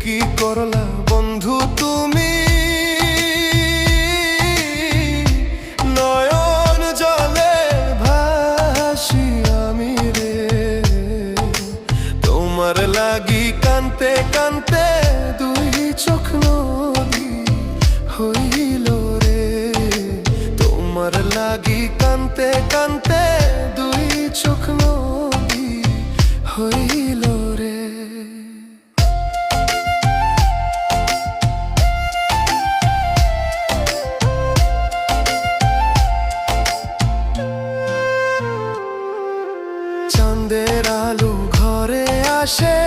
কি করলা বন্ধু তুমি, নয়ন জলে ভাসি আমি রে। তোমার লাগি কানতে কানতে দুই চোখ নদী হইল রে। তোমার লাগি কানতে কানতে দুই চোখ নদী হইল রে। চাঁদের আলো ঘরে আসে,